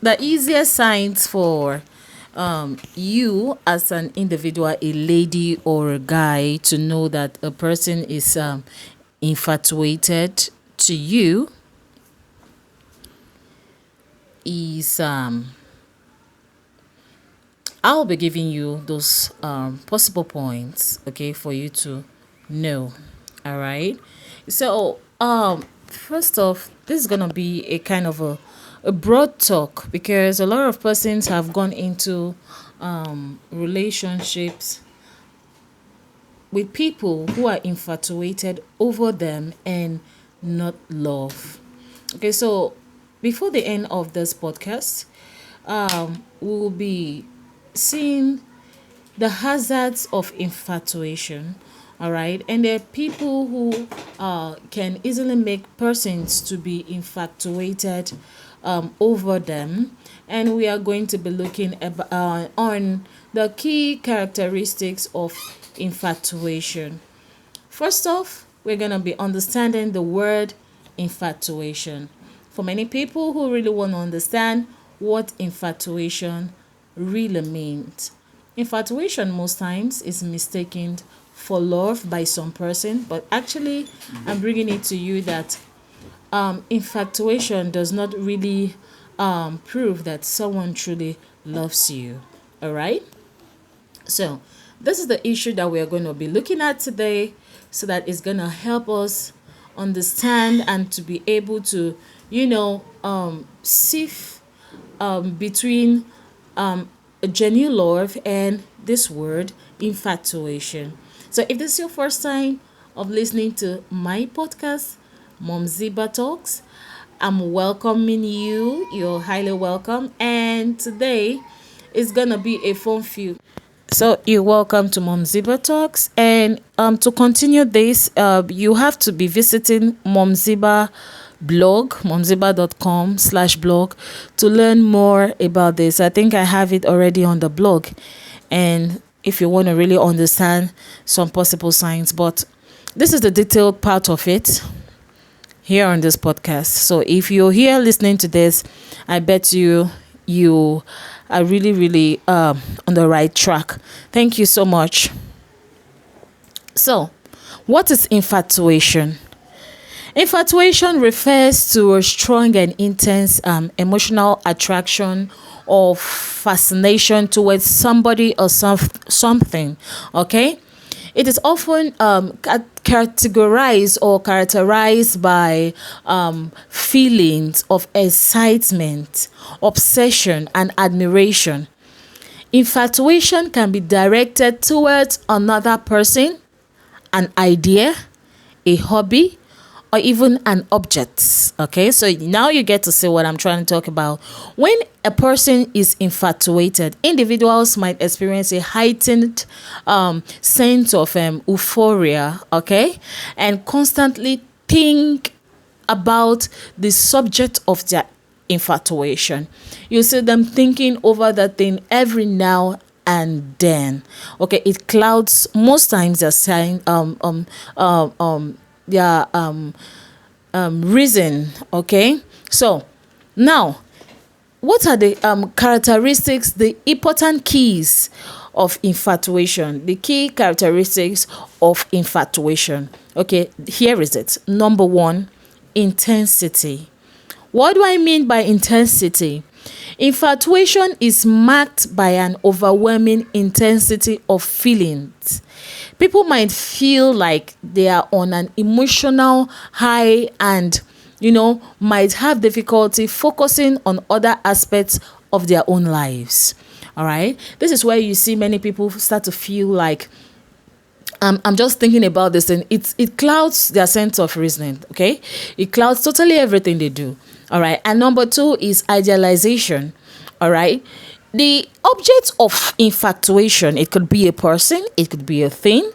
The easiest signs for you as an individual, a lady or a guy, to know that a person is infatuated to you is I'll be giving you those possible points, okay, for you to know. All right. So, first off, this is gonna be a kind of a broad talk because a lot of persons have gone into relationships with people who are infatuated over them and not love. Okay, so before the end of this podcast, we will be seeing the hazards of infatuation. All right, and there are people who can easily make persons to be infatuated over them, and we are going to be looking on the key characteristics of infatuation. First off, we're going to be understanding the word infatuation. For many people who really want to understand what infatuation really means. Infatuation most times is mistaken for love by some person, but actually I'm bringing it to you that infatuation does not really prove that someone truly loves you. All right? So, this is the issue that we are going to be looking at today so that it's going to help us understand and to be able to, sift between a genuine love and this word infatuation. So, if this is your first time of listening to my podcast, Mom Ziba Talks, I'm welcoming you. You're highly welcome. And today is going to be a fun few. So you're welcome to Mom Ziba Talks, and to continue this, you have to be visiting Mom Ziba blog, momziba.com/blog, to learn more about this. I think I have it already on the blog, and if you want to really understand some possible signs, but this is the detailed part of it here on this podcast. So if you're here listening to this, I bet you are really on the right track. Thank you so much. So, what is infatuation? Infatuation refers to a strong and intense emotional attraction or fascination towards somebody or something. Okay, it is often categorized or characterized by feelings of excitement, obsession, and admiration. Infatuation can be directed towards another person, an idea, a hobby, or even an object. Okay, so now you get to see what I'm trying to talk about. When a person is infatuated, individuals might experience a heightened sense of euphoria, okay, and constantly think about the subject of their infatuation. You see them thinking over that thing every now and then. Okay, it clouds most times their sign their reason. Okay, so now what are the characteristics, the important keys of infatuation, the key characteristics of infatuation? Okay, here is it. Number one, intensity. What do I mean by intensity? Infatuation is marked by an overwhelming intensity of feelings. People might feel like they are on an emotional high and, might have difficulty focusing on other aspects of their own lives. All right. This is where you see many people start to feel like, I'm just thinking about this, and it clouds their sense of reasoning. Okay, it clouds totally everything they do. All right, and number two is idealization. All right, the object of infatuation, it could be a person, it could be a thing,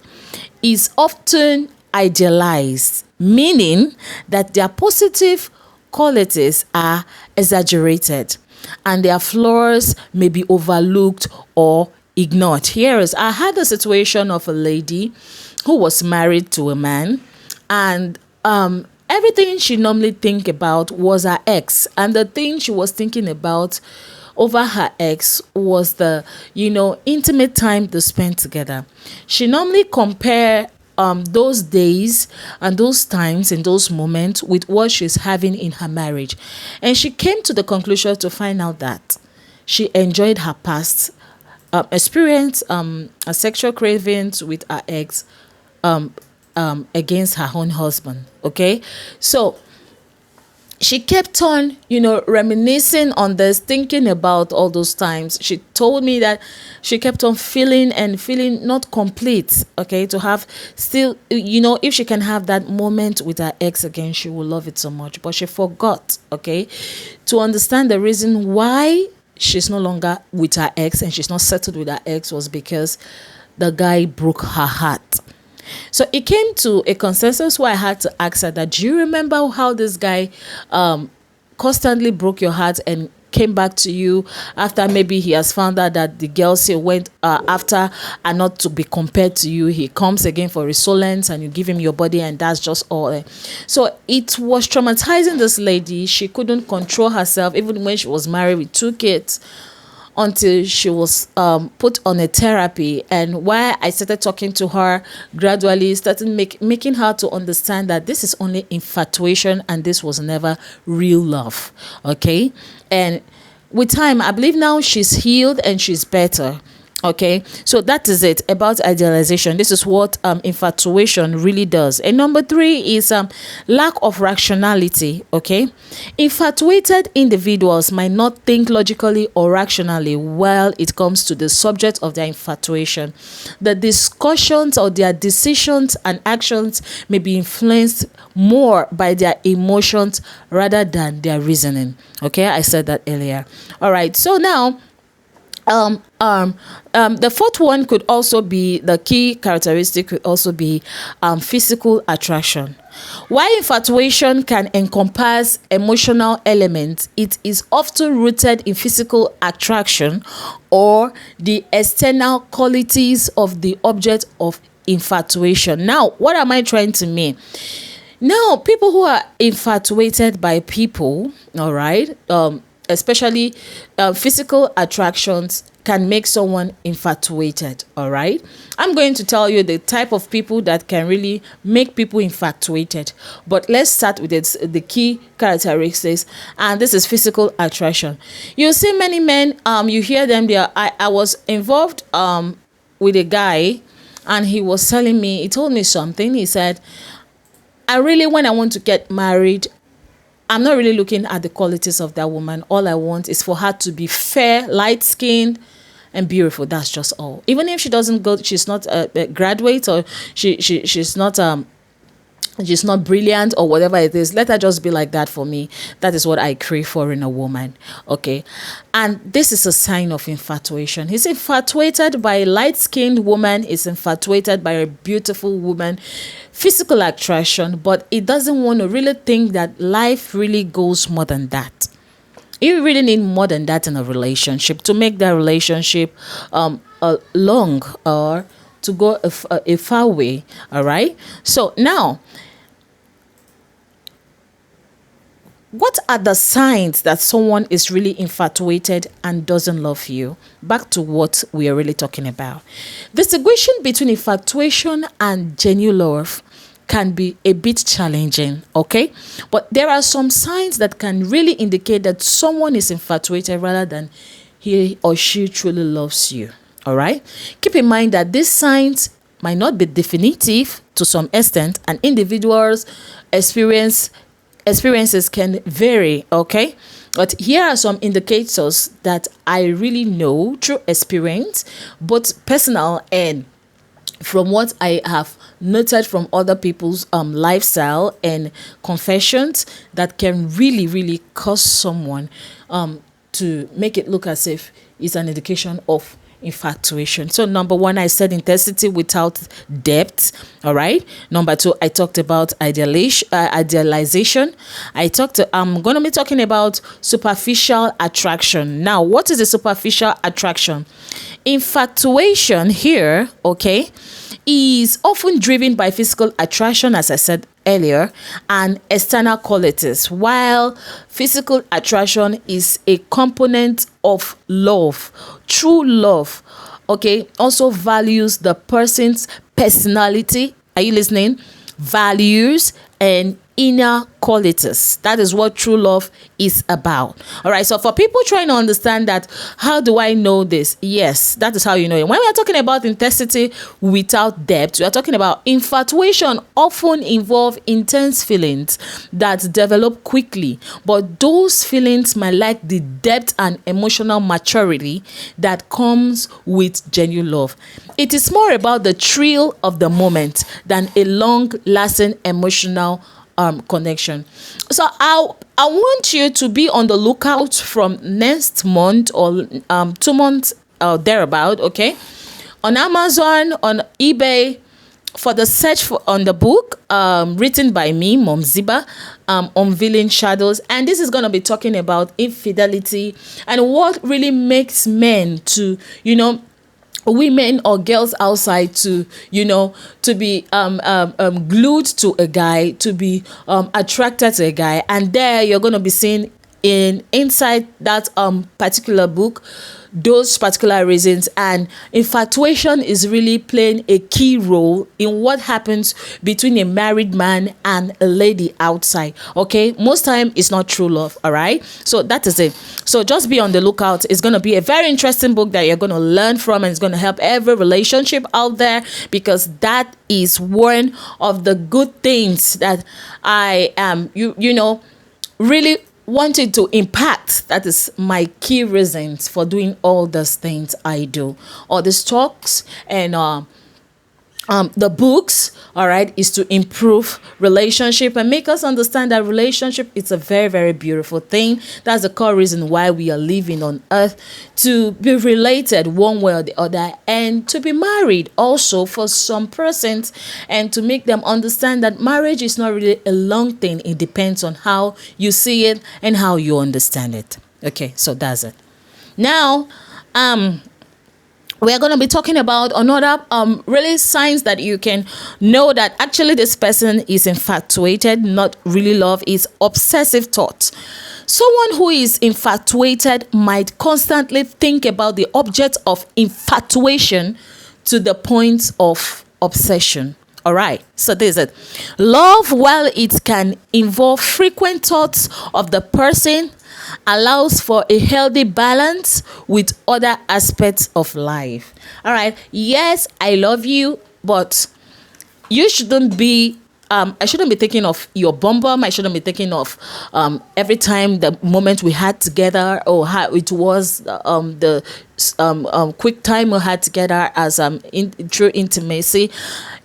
is often idealized, meaning that their positive qualities are exaggerated and their flaws may be overlooked or ignored. I had a situation of a lady who was married to a man, and everything she normally think about was her ex, and the thing she was thinking about over her ex was the intimate time to spend together. She normally compare those days and those times and those moments with what she's having in her marriage, and she came to the conclusion to find out that she enjoyed her past experience, a sexual cravings with her ex, against her own husband. Okay, so she kept on, reminiscing on this, thinking about all those times. She told me that she kept on feeling and feeling not complete. Okay, to have still, if she can have that moment with her ex again, she will love it so much. But she forgot, okay, to understand the reason why she's no longer with her ex and she's not settled with her ex was because the guy broke her heart. So it came to a consensus where I had to ask her that, do you remember how this guy constantly broke your heart and came back to you after maybe he has found out that the girls he went after are not to be compared to you? He comes again for resonance and you give him your body, and that's just all. So it was traumatizing this lady. She couldn't control herself even when she was married with 2 kids, until she was put on a therapy. And while I started talking to her, gradually started making her to understand that this is only infatuation and this was never real love. Okay, and with time, I believe now she's healed and she's better. Okay, so that is it about idealization. This is what infatuation really does. And number 3 is lack of rationality. Okay, infatuated individuals might not think logically or rationally while it comes to the subject of their infatuation. The discussions or their decisions and actions may be influenced more by their emotions rather than their reasoning. Okay, I said that earlier. All right, so now the 4th one could also be, the key characteristic could also be physical attraction. While infatuation can encompass emotional elements, it is often rooted in physical attraction or the external qualities of the object of infatuation. Now, what am I trying to mean? Now, people who are infatuated by people, all right, especially physical attractions can make someone infatuated. All right, I'm going to tell you the type of people that can really make people infatuated, but let's start with the key characteristics, and this is physical attraction. You see many men, you hear them there. I was involved with a guy, and he was telling me, he told me something. He said, when I want to get married, I'm not really looking at the qualities of that woman. All I want is for her to be fair, light-skinned, and beautiful. That's just all. Even if she doesn't go, she's not a graduate, or she's not brilliant or whatever it is. Let her just be like that for me. That is what I crave for in a woman. Okay, and this is a sign of infatuation. He's infatuated by a light-skinned woman. He's infatuated by a beautiful woman. Physical attraction, but he doesn't want to really think that life really goes more than that. You really need more than that in a relationship to make that relationship long, or to go a far way. All right, so now, what are the signs that someone is really infatuated and doesn't love you? Back to what we are really talking about. Distinguishing between infatuation and genuine love can be a bit challenging, okay? But there are some signs that can really indicate that someone is infatuated rather than he or she truly loves you, all right? Keep in mind that these signs might not be definitive to some extent, and individuals' experiences can vary, okay? But here are some indicators that I really know through experience, both personal and from what I have noted from other people's lifestyle and confessions, that can really cause someone to make it look as if it's an indication of infatuation. So number 1, I said intensity without depth. All right. Number 2, I talked about idealization. I'm going to be talking about superficial attraction. Now, what is a superficial attraction? Infatuation here, okay, is often driven by physical attraction, as I said earlier, and external qualities, while physical attraction is a component of love. True love, okay, also values the person's personality. Are you listening? Values and inner qualities. That is what true love is about. All right. So for people trying to understand that, how do I know this? Yes, that is how you know it. When we are talking about intensity without depth, we are talking about infatuation often involve intense feelings that develop quickly, but those feelings might lack the depth and emotional maturity that comes with genuine love. It is more about the thrill of the moment than a long-lasting emotional connection. So I want you to be on the lookout from next month or 2 months thereabout, okay, on Amazon, on eBay, for the search for on the book written by me, Mom Ziba, Unveiling Shadows. And this is going to be talking about infidelity and what really makes men to, women or girls outside to, to be glued to a guy, to be attracted to a guy. And there you're going to be seeing inside that particular book those particular reasons. And infatuation is really playing a key role in what happens between a married man and a lady outside. Okay, most time it's not true love. All right, so that is it. So just be on the lookout. It's going to be a very interesting book that you're going to learn from, and it's going to help every relationship out there, because that is one of the good things that I am really wanted to impact. That is my key reasons for doing all those things I do. All these talks and the books, all right, is to improve relationship and make us understand that relationship is a very, very beautiful thing. That's the core reason why we are living on earth, to be related one way or the other, and to be married also for some persons, and to make them understand that marriage is not really a long thing. It depends on how you see it and how you understand it. Okay, so that's it. Now, we are going to be talking about another really signs that you can know that actually this person is infatuated, not really love, is obsessive thoughts. Someone who is infatuated might constantly think about the object of infatuation to the point of obsession. All right, so this is it. Love, while it can involve frequent thoughts of the person, allows for a healthy balance with other aspects of life. All right, yes, I love you, but you shouldn't be I shouldn't be thinking of your bum bum. I shouldn't be thinking of every time the moment we had together, or how it was the quick time we had together as true intimacy.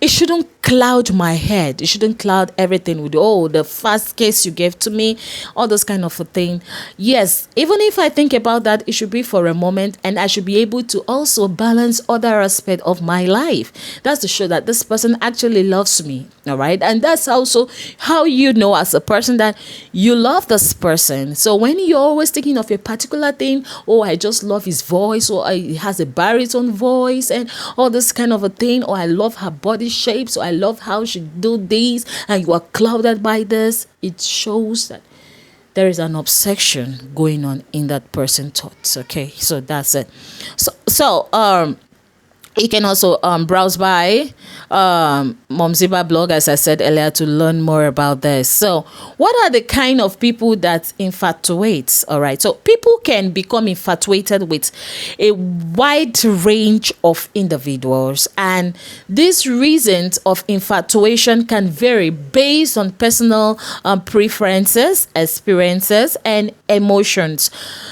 It shouldn't cloud my head. It shouldn't cloud everything with the fast kiss you gave to me, all those kind of a thing. Yes, even if I think about that, it should be for a moment, and I should be able to also balance other aspect of my life. That's to show that this person actually loves me. All right, and that's also how you know as a person that you love this person. So when you're always thinking of a particular thing, I just love his voice, or he has a baritone voice, and all this kind of a thing, or I love her body shape, so I love how she do this, and you are clouded by this, it shows that there is an obsession going on in that person's thoughts. Okay, so that's it. So you can also browse by Mom Ziba blog, as I said earlier, to learn more about this. So what are the kind of people that infatuates? All right, so people can become infatuated with a wide range of individuals, and these reasons of infatuation can vary based on personal preferences, experiences, and emotions.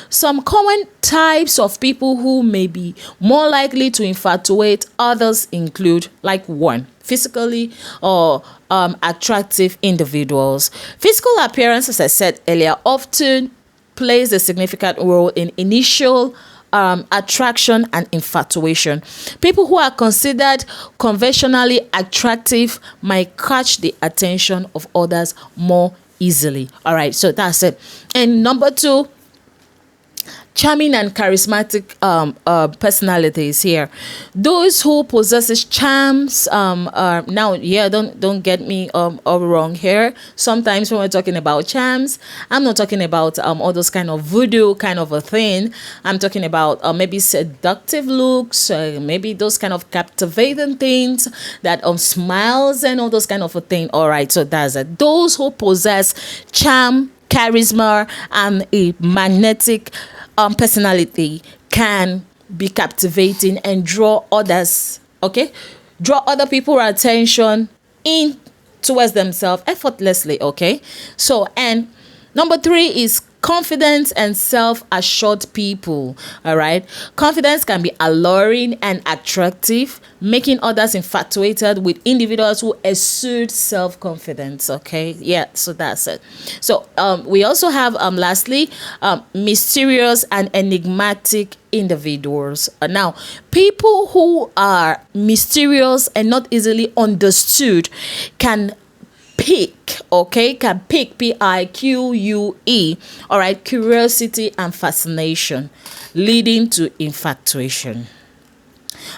Some common types of people who may be more likely to infatuate others include, like, 1, physically or attractive individuals. Physical appearance, as I said earlier, often plays a significant role in initial attraction and infatuation. People who are considered conventionally attractive might catch the attention of others more easily. All right, so that's it. And number 2, charming and charismatic personalities here. Those who possesses charms, now, yeah, don't get me all wrong here. Sometimes when we're talking about charms, I'm not talking about all those kind of voodoo kind of a thing. I'm talking about maybe seductive looks, maybe those kind of captivating things, that smiles and all those kind of a thing. All right, so that's it. Those who possess charm, charisma, and a magnetic personality can be captivating and draw others, okay, draw other people's attention in towards themselves effortlessly. Okay, so, and number 3 is confident and self-assured people. All right, confidence can be alluring and attractive, making others infatuated with individuals who exude self-confidence. Okay, yeah, so that's it. So we also have lastly, mysterious and enigmatic individuals. Now, people who are mysterious and not easily understood can pique, okay, can pique, pique, all right, curiosity and fascination, leading to infatuation.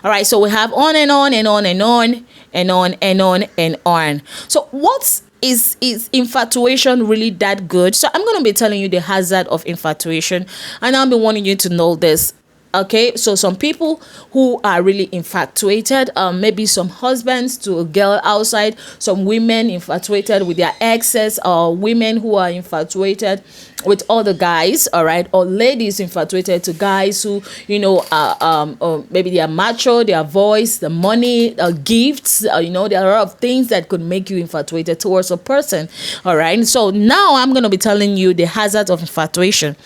All right, so we have on and on and on and on and on and on and on. So what is infatuation really that good? So I'm going to be telling you the hazard of infatuation, and I'll be wanting you to know this. Okay, so some people who are really infatuated, maybe some husbands to a girl outside, some women infatuated with their exes, or women who are infatuated with other guys, all right, or ladies infatuated to guys who, maybe they are macho, their voice, the money, gifts, there are a lot of things that could make you infatuated towards a person. All right, so now I'm going to be telling you the hazards of infatuation.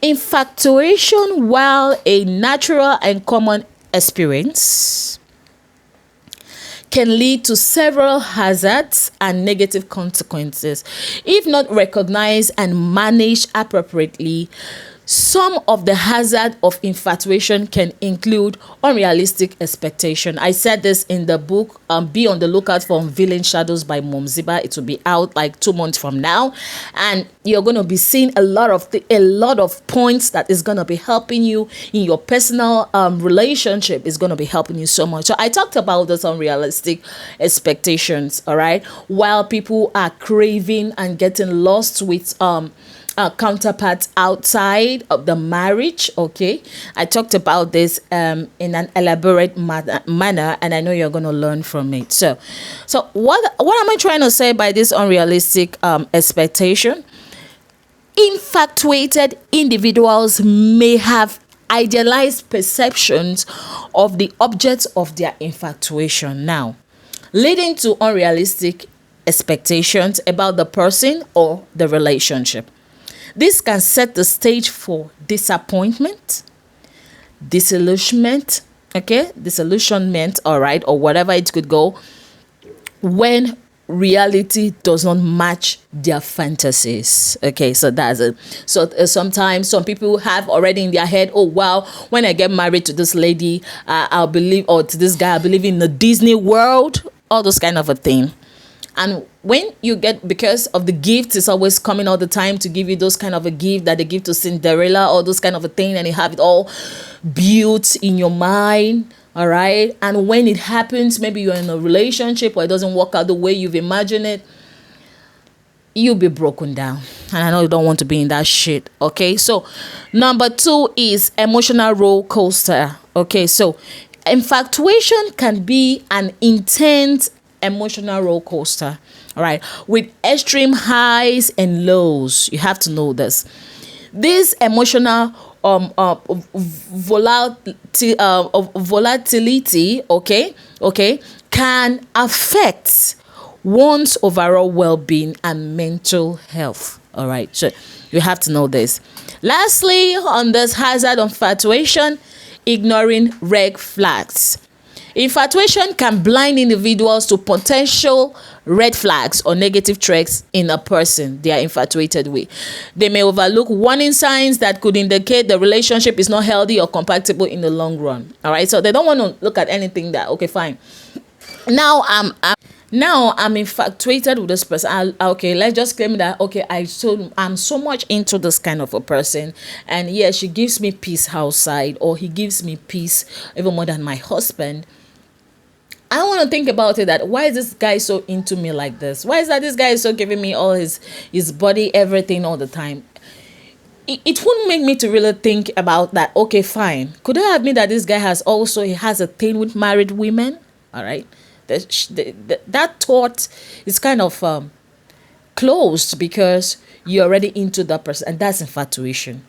Infatuation, while a natural and common experience, can lead to several hazards and negative consequences if not recognized and managed appropriately. Some of the hazards of infatuation can include unrealistic expectation. I said this in the book, Be on the Lookout for Unveiling Shadows by Mom Ziba. It will be out like 2 months from now, and you're going to be seeing a lot of points that is going to be helping you in your personal relationship. Is going to be helping you so much. So I talked about this unrealistic expectations, all right, while people are craving and getting lost with counterparts outside of the marriage. Okay, I talked about this in an elaborate manner, and I know you're going to learn from it. So what am I trying to say by this unrealistic expectation? Infatuated individuals may have idealized perceptions of the objects of their infatuation, now leading to unrealistic expectations about the person or the relationship. This can set the stage for disappointment, disillusionment, all right, or whatever it could go, when reality does not match their fantasies. Okay, so that's it. So sometimes some people have already in their head, oh wow, when I get married to this lady, I'll believe, or to this guy, I believe in the Disney world, all those kind of a thing. And when you get, because of the gift is always coming all the time to give you those kind of a gift that they give to Cinderella, or those kind of a thing, and you have it all built in your mind, all right? And when it happens, maybe you're in a relationship or it doesn't work out the way you've imagined it, you'll be broken down. And I know you don't want to be in that shit, okay? So number 2 is emotional roller coaster. Okay, so infatuation can be an intense emotional roller coaster, all right, with extreme highs and lows. You have to know this. This emotional volatility, okay, can affect one's overall well-being and mental health. All right, so you have to know this. Lastly, on this hazard of infatuation, ignoring red flags. Infatuation can blind individuals to potential red flags or negative traits in a person they are infatuated with. They may overlook warning signs that could indicate the relationship is not healthy or compatible in the long run. All right, so they don't want to look at anything that, okay, fine. Now, Now I'm infatuated with this person. Okay, let's just claim that. Okay, I'm so much into this kind of a person, and yeah, she gives me peace outside, or he gives me peace even more than my husband. I want to think about it, that why is this guy so into me like this? Why is that this guy is so giving me all his body, everything all the time? It wouldn't make me to really think about that. Okay, fine. Could I admit that this guy he has a thing with married women? All right. That thought is kind of closed, because you're already into that person, and that's infatuation.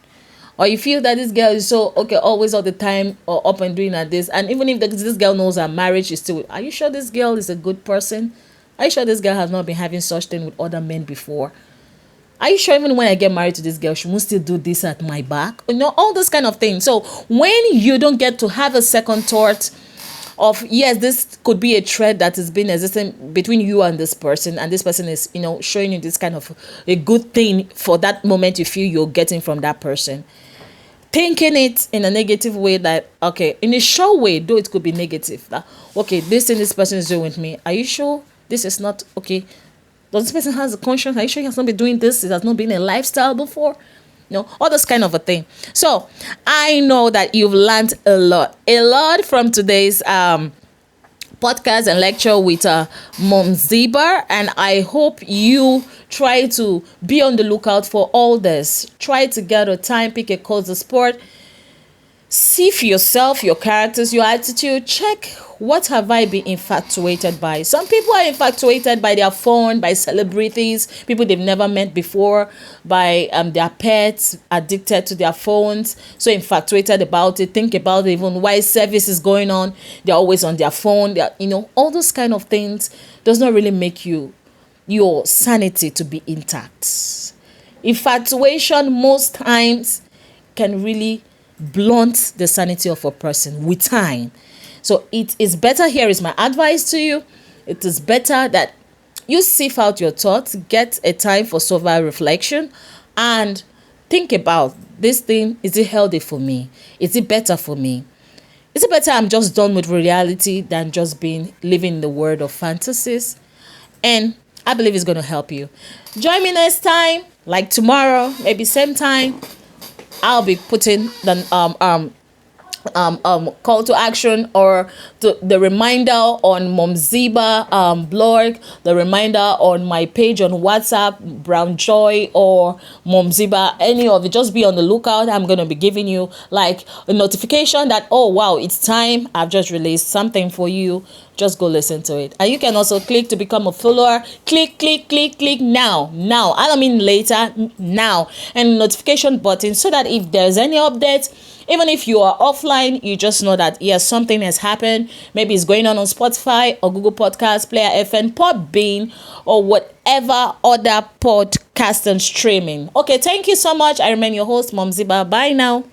Or you feel that this girl is so okay always all the time, or up and doing at this, and even if this girl knows her marriage is still, are you sure this girl is a good person? Are you sure this girl has not been having such thing with other men before? Are you sure even when I get married to this girl, she won't still do this at my back? All those kind of things. So when you don't get to have a second thought of, yes, this could be a thread that has been existing between you and this person is, showing you this kind of a good thing for that moment you feel you're getting from that person. Thinking it in a negative way, that, okay, in a short way, though it could be negative, that, okay, this thing this person is doing with me, are you sure this is not okay? Does this person has a conscience? Are you sure he has not been doing this? It has not been a lifestyle before? All this kind of a thing. So I know that you've learned a lot from today's podcast and lecture with Mom Ziba, and I hope you try to be on the lookout for all this. Try to get a time, pick a course of sport, see for yourself, your characters, your attitude. Check, what have I been infatuated by? Some people are infatuated by their phone, by celebrities, people they've never met before, by their pets, addicted to their phones, so infatuated about it. Think about it, even while service is going on, they're always on their phone. All those kind of things does not really make your sanity to be intact. Infatuation most times can really blunt the sanity of a person with time. So it is better, here is my advice to you, it is better that you sift out your thoughts, get a time for sober reflection, and think about this thing. Is it healthy for me? Is it better for me? Is it better I'm just done with reality than just living in the world of fantasies? And I believe it's going to help you. Join me next time, like tomorrow, maybe same time. I'll be putting the call to action, or the reminder on Mom Ziba blog, the reminder on my page on WhatsApp, Brown Joy or Mom Ziba, any of it. Just be on the lookout. I'm going to be giving you like a notification that, oh wow, it's time, I've just released something for you. Just go listen to it. And you can also click to become a follower. Click now. I don't mean later, now. And notification button, so that if there's any update, even if you are offline, you just know that, yes, something has happened. Maybe it's going on Spotify or Google Podcasts, Player FM, Podbean, or whatever other podcast and streaming. Okay, thank you so much. I remain your host, Mom Ziba. Bye now.